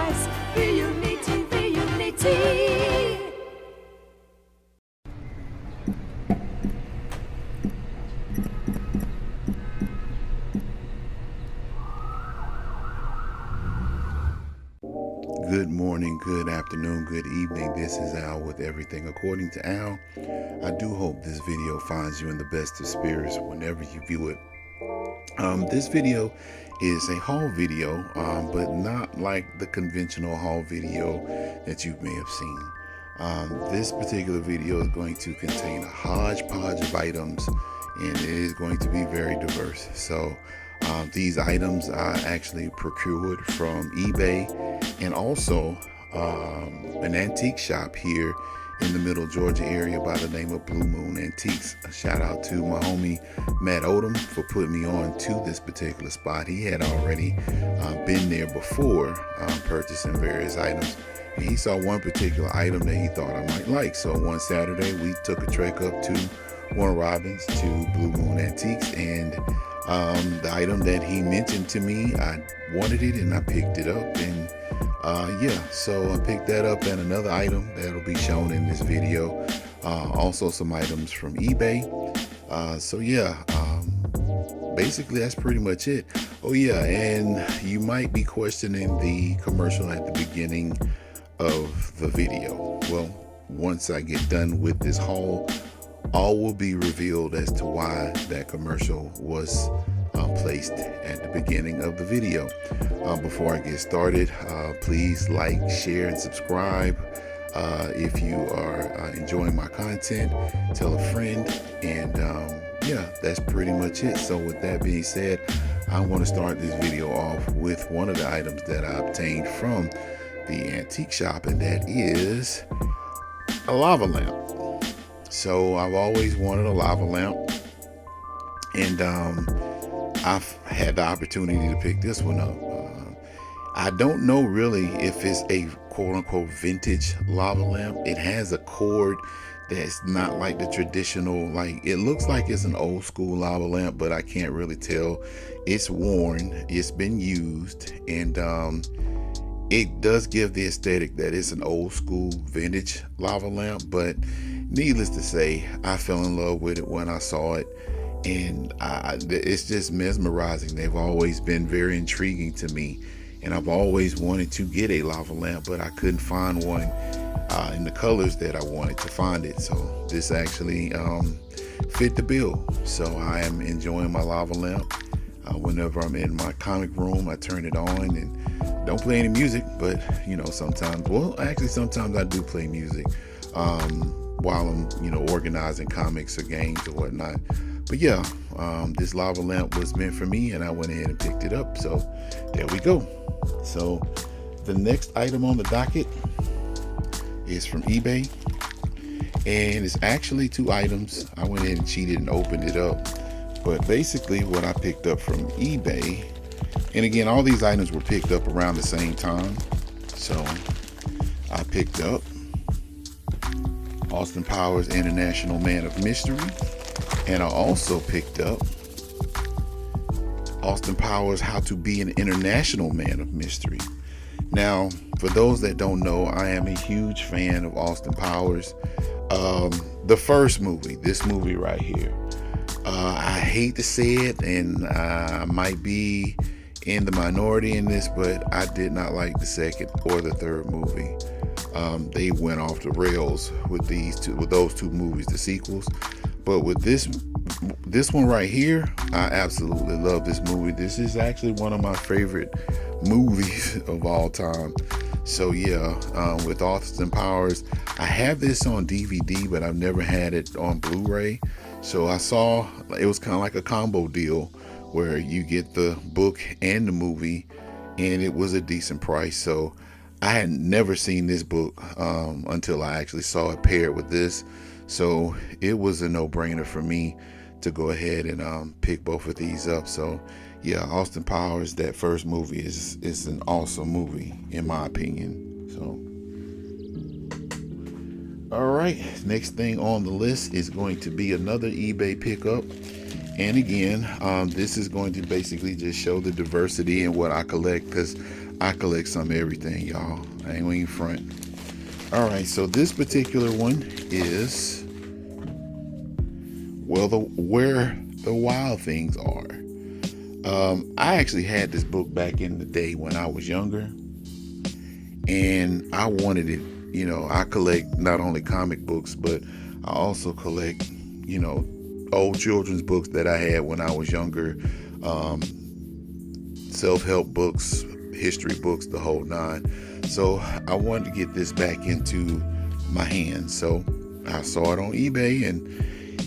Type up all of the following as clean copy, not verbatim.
voice. V-U-N-I-T, V-U-N-I-T. Good morning, good afternoon, good evening. This is Al with Everything According to Al. I do hope this video finds you in the best of spirits whenever you view it. This video is a haul video, but not like the conventional haul video that you may have seen. This particular video is going to contain a hodgepodge of items, and it is going to be very diverse. So these items I actually procured from eBay and also an antique shop here in the Middle Georgia area by the name of Blue Moon Antiques. A shout out to my homie Matt Odom for putting me on to this particular spot. He had already been there before purchasing various items. And he saw one particular item that he thought I might like. So one Saturday we took a trek up to Warner Robins to Blue Moon Antiques, and the item that he mentioned to me, I wanted it and I picked it up, and so I picked that up, and another item that'll be shown in this video. Also some items from eBay. Basically that's pretty much it. Oh yeah, and you might be questioning the commercial at the beginning of the video. Well, once I get done with this haul, all will be revealed as to why that commercial was placed at the beginning of the video. Before I get started, please like, share, and subscribe. If you are enjoying my content, tell a friend, and that's pretty much it. So with that being said, I want to start this video off with one of the items that I obtained from the antique shop, and that is a lava lamp. So I've always wanted a lava lamp, and I've had the opportunity to pick this one up. I don't know really if it's a quote-unquote vintage lava lamp. It has a cord that's not like the traditional, like it looks like it's an old school lava lamp, but I can't really tell. It's worn, it's been used, and it does give the aesthetic that it's an old school vintage lava lamp. But needless to say, I fell in love with it when I saw it, and it's just mesmerizing. They've always been very intriguing to me, and I've always wanted to get a lava lamp, but I couldn't find one in the colors that I wanted to find it. So this actually fit the bill. So I am enjoying my lava lamp. Whenever I'm in my comic room, I turn it on and don't play any music, but sometimes I do play music while I'm organizing comics or games or whatnot. But yeah, this lava lamp was meant for me, and I went ahead and picked it up. So there we go. So the next item on the docket is from eBay, and it's actually two items. I went ahead and cheated and opened it up, but basically what I picked up from eBay, and again, all these items were picked up around the same time. So I picked up Austin Powers International Man of Mystery, and I also picked up Austin Powers How to Be an International Man of Mystery. Now, for those that don't know, I am a huge fan of Austin Powers. The first movie, this movie right here. I hate to say it, and I might be in the minority in this, but I did not like the second or the third movie. They went off the rails with those two movies, the sequels. But with this one right here, I absolutely love this movie. This is actually one of my favorite movies of all time. So yeah, with Austin Powers, I have this on DVD, but I've never had it on Blu-ray. So I saw it was kind of like a combo deal where you get the book and the movie, and it was a decent price. So I had never seen this book until I actually saw it paired with this. So it was a no-brainer for me to go ahead and pick both of these up. So yeah, Austin Powers, that first movie is an awesome movie in my opinion. So all right, next thing on the list is going to be another eBay pickup. And again, this is going to basically just show the diversity in what I collect, because I collect some of everything, y'all. I ain't even front. All right, so this particular one is, well, where the wild things are. I actually had this book back in the day when I was younger, and I wanted it. I collect not only comic books, but I also collect, old children's books that I had when I was younger, self-help books, history books, the whole nine. So I wanted to get this back into my hands. So I saw it on eBay, and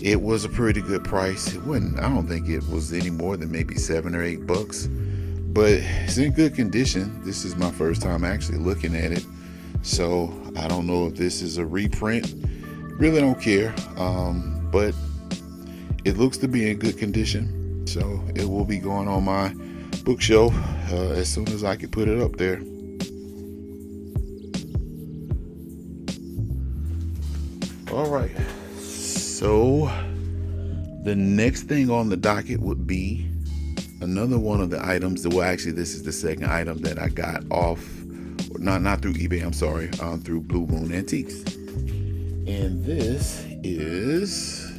it was a pretty good price. It wasn't, I don't think it was any more than maybe $7 or $8, but it's in good condition. This is my first time actually looking at it. So I don't know if this is a reprint. Really don't care. But it looks to be in good condition. So it will be going on my bookshelf as soon as I can put it up there. All right. So the next thing on the docket would be another one of the items. Well, actually, this is the second item that I got off, not through eBay, I'm sorry, through Blue Moon Antiques. And this is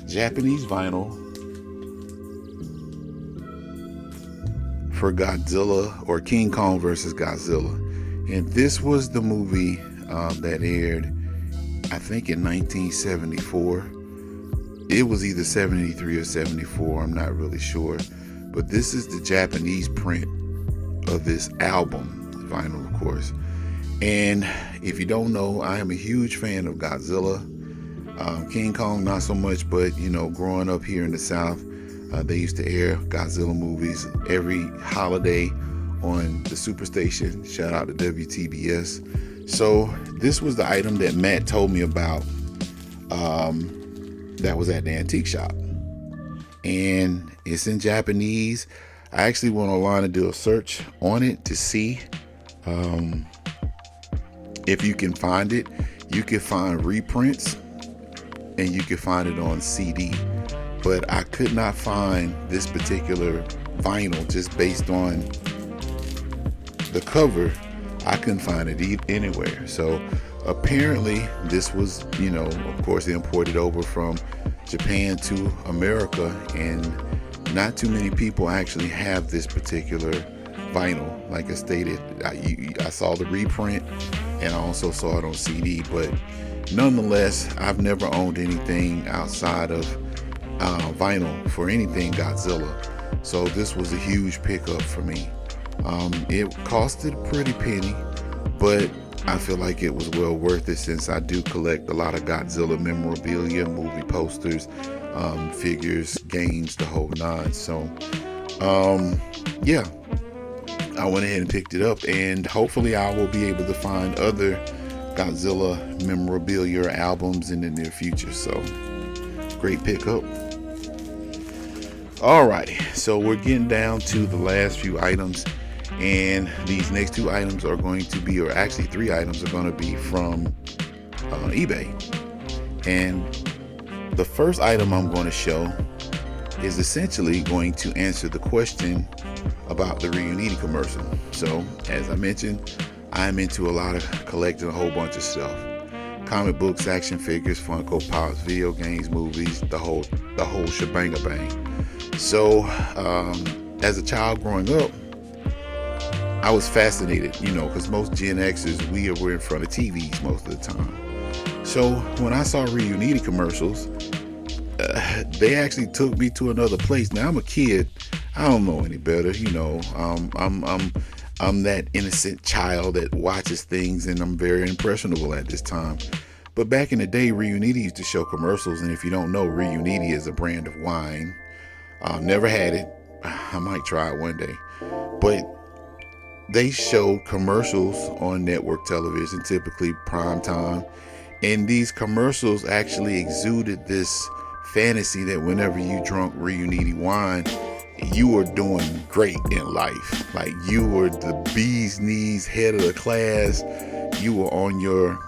Japanese vinyl for Godzilla, or King Kong versus Godzilla. And this was the movie that aired, I think, in 1974. It was either 73 or 74, I'm not really sure. But this is the Japanese print of this album, vinyl, of course. And if you don't know, I am a huge fan of Godzilla. King Kong, not so much, but growing up here in the South, they used to air Godzilla movies every holiday on the Superstation. Shout out to WTBS. So this was the item that Matt told me about, that was at the antique shop, and it's in Japanese. I actually went online to do a search on it to see if you can find it. You can find reprints, and you can find it on CD, but I could not find this particular vinyl just based on the cover. I couldn't find it anywhere. So apparently this was, of course, imported over from Japan to America, and not too many people actually have this particular vinyl. Like I stated, I saw the reprint, and I also saw it on CD, but nonetheless, I've never owned anything outside of vinyl for anything Godzilla. So this was a huge pickup for me. It costed a pretty penny, but I feel like it was well worth it, since I do collect a lot of Godzilla memorabilia, movie posters, figures, games, the whole nine. So yeah, I went ahead and picked it up, and hopefully I will be able to find other Godzilla memorabilia albums in the near future. So great pickup. Alrighty, so we're getting down to the last few items, and these next two items are going to be, or actually three items are going to be from eBay. And the first item I'm going to show is essentially going to answer the question about the E.A.T.A commercial. So as I mentioned, I'm into a lot of collecting a whole bunch of stuff: comic books, action figures, Funko Pops, video games, movies, the whole shebang bang. So as a child growing up, I was fascinated, because most Gen Xers, we were in front of TVs most of the time. So when I saw E.A.T.A commercials, they actually took me to another place. Now I'm a kid, I don't know any better, I'm that innocent child that watches things, and I'm very impressionable at this time. But back in the day, E.A.T.A used to show commercials, and if you don't know, E.A.T.A is a brand of wine. Never had it. I might try it one day. But they showed commercials on network television, typically prime time. And these commercials actually exuded this fantasy that whenever you drunk E.A.T.A wine, you were doing great in life. Like you were the bee's knees, head of the class. You were on your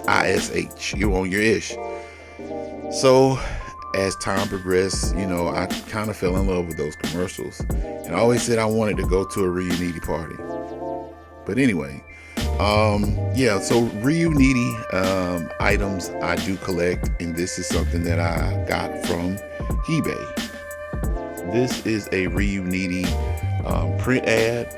ISH. You were on your ish. So as time progressed, I kind of fell in love with those commercials, and I always said I wanted to go to a Reuniti party. But anyway, yeah, so Reuniti items I do collect, and this is something that I got from eBay. This is a Reuniti print ad,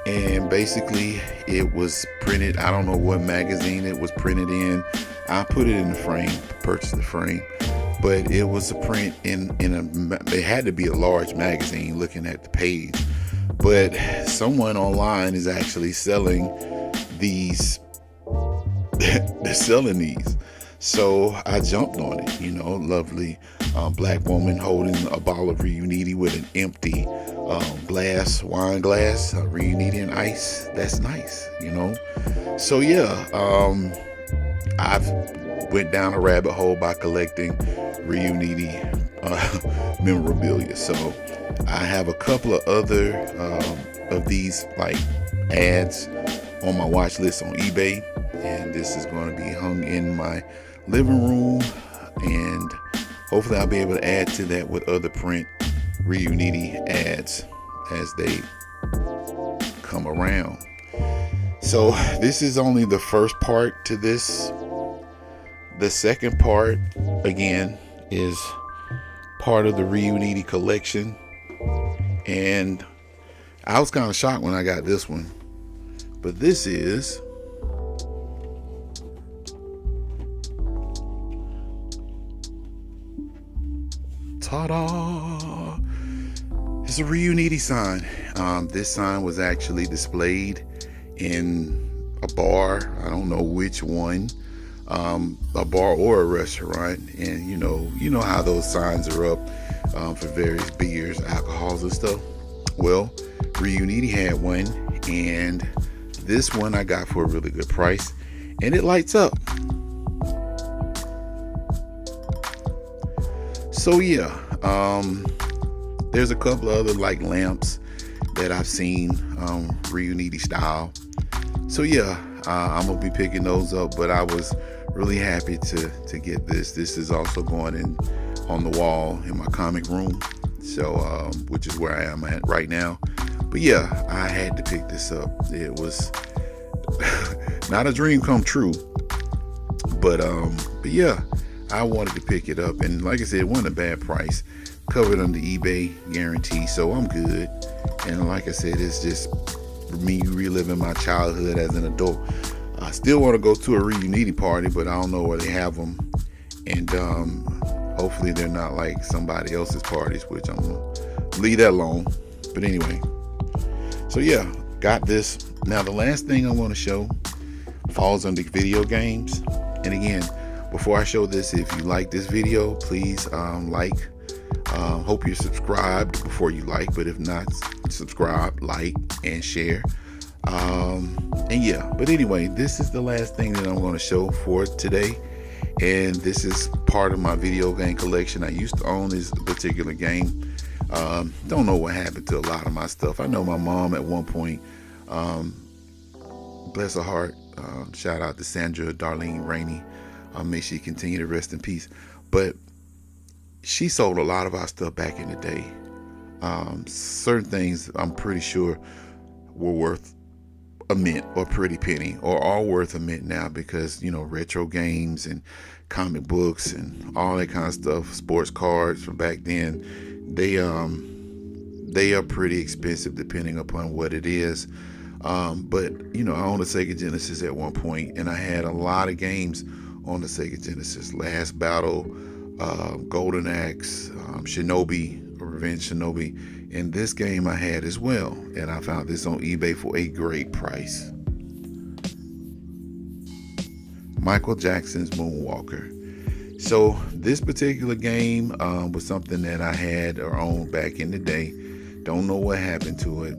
and basically it was printed, I don't know what magazine it was printed in. I put it in the frame, purchased the frame, but it was a print in it had to be a large magazine looking at the page. But someone online is actually selling these. They're selling these. So I jumped on it, lovely black woman holding a bottle of Reuniti with an empty wine glass, Reuniti and ice. That's nice, So yeah, I've went down a rabbit hole by collecting Reuniti memorabilia. So I have a couple of other of these like ads on my watch list on eBay, and this is going to be hung in my living room, and hopefully I'll be able to add to that with other print Reuniti ads as they come around. So this is only the first part to this. The second part, again, is part of the Reuniti collection, and I was kind of shocked when I got this one. But this is ta-da! It's a Reuniti sign. This sign was actually displayed in a bar. I don't know which one. A bar or a restaurant, and you know how those signs are up for various beers, alcohols, and stuff. Well, Reuniti had one, and this one I got for a really good price, and it lights up. So yeah, there's a couple of other like lamps that I've seen Reuniti style. So yeah, I'm gonna be picking those up, but I was really happy to get this. This is also going in on the wall in my comic room, so which is where I am at right now. But yeah, I had to pick this up. It was not a dream come true, but yeah, I wanted to pick it up, and like I said, it wasn't a bad price, covered under eBay guarantee, so I'm good. And like I said, it's just me reliving my childhood as an adult. I still want to go to a Reuniti party, but I don't know where they have them, and hopefully they're not like somebody else's parties, which I'm gonna leave that alone. But anyway, so yeah, got this. Now the last thing I want to show falls under video games, and again, before I show this, if you like this video, please like. Hope you're subscribed before you like, but if not, subscribe, like, and share. And yeah, but anyway, this is the last thing that I'm going to show for today, and this is part of my video game collection. I used to own this particular game. Don't know what happened to a lot of my stuff. I know my mom at one point, bless her heart, shout out to Sandra Darlene Rainey, may she continue to rest in peace, but she sold a lot of our stuff back in the day. Certain things I'm pretty sure were worth a mint or pretty penny, or are worth a mint now, because retro games and comic books and all that kind of stuff, sports cards from back then, they are pretty expensive depending upon what it is. But I owned a Sega Genesis at one point, and I had a lot of games on the Sega Genesis. Last Battle, Golden Axe, Shinobi, Revenge Shinobi, and this game I had as well, and I found this on eBay for a great price. Michael Jackson's Moonwalker. So this particular game was something that I had or owned back in the day. Don't know what happened to it.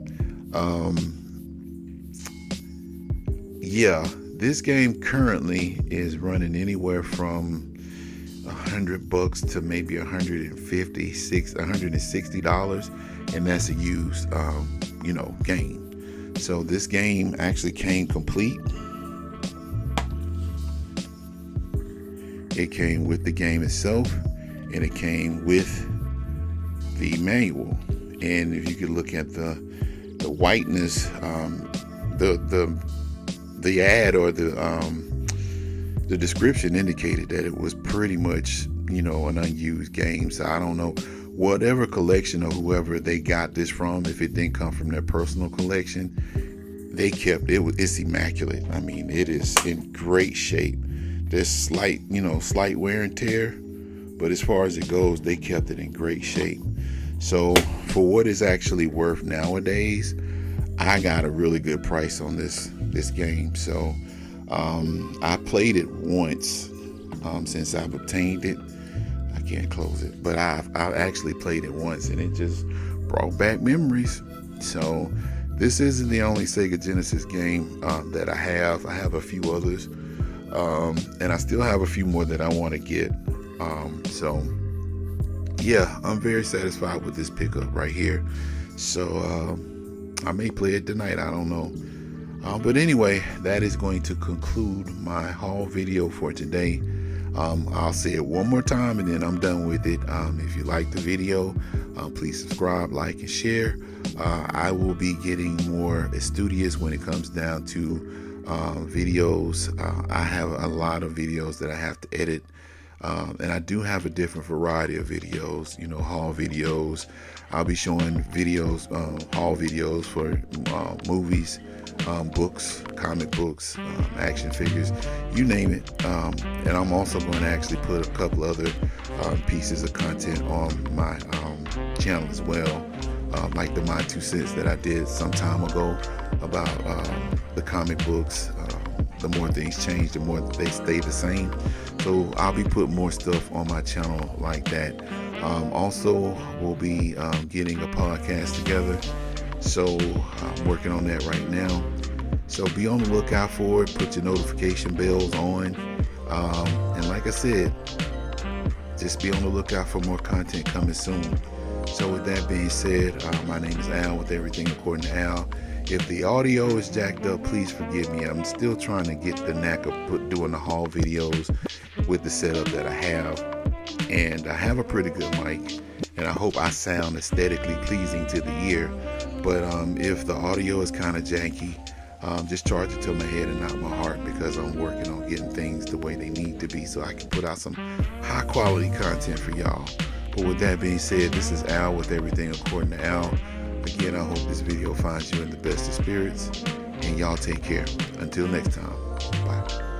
Yeah, this game currently is running anywhere from $100 to maybe $160, and that's a used game. So this game actually came complete. It came with the game itself, and it came with the manual. And if you could look at the whiteness, the ad or the description indicated that it was pretty much, an unused game. So I don't know, whatever collection or whoever they got this from, if it didn't come from their personal collection, they kept it. It's immaculate. I mean, it is in great shape. There's slight wear and tear, but as far as it goes, they kept it in great shape. So for what it's actually worth nowadays, I got a really good price on this game. So I played it once since I've obtained it. I can't close it, but I've actually played it once, and it just brought back memories. So this isn't the only Sega Genesis game that I have. I have a few others, and I still have a few more that I want to get. So yeah, I'm very satisfied with this pickup right here. So I may play it tonight, I don't know. But anyway, that is going to conclude my haul video for today. I'll say it one more time and then I'm done with it. If you like the video, please subscribe, like, and share. I will be getting more studious when it comes down to videos. I have a lot of videos that I have to edit. And I do have a different variety of videos, haul videos. I'll be showing videos, haul videos for movies, books, comic books, action figures, you name it. And I'm also going to actually put a couple other pieces of content on my channel as well, like the My 2 Cents that I did some time ago about the comic books. The more things change, the more they stay the same. So I'll be putting more stuff on my channel like that. Also, we'll be getting a podcast together. So I'm working on that right now. So be on the lookout for it. Put your notification bells on. And like I said, just be on the lookout for more content coming soon. So with that being said, my name is Al with Everything According to Al. If the audio is jacked up, please forgive me. I'm still trying to get the knack of doing the haul videos with the setup that I have. And I have a pretty good mic, and I hope I sound aesthetically pleasing to the ear. But if the audio is kind of janky, just charge it to my head and not my heart, because I'm working on getting things the way they need to be so I can put out some high quality content for y'all. But with that being said, this is Al with Everything According to Al. Again, I hope this video finds you in the best of spirits, and y'all take care. Until next time, bye.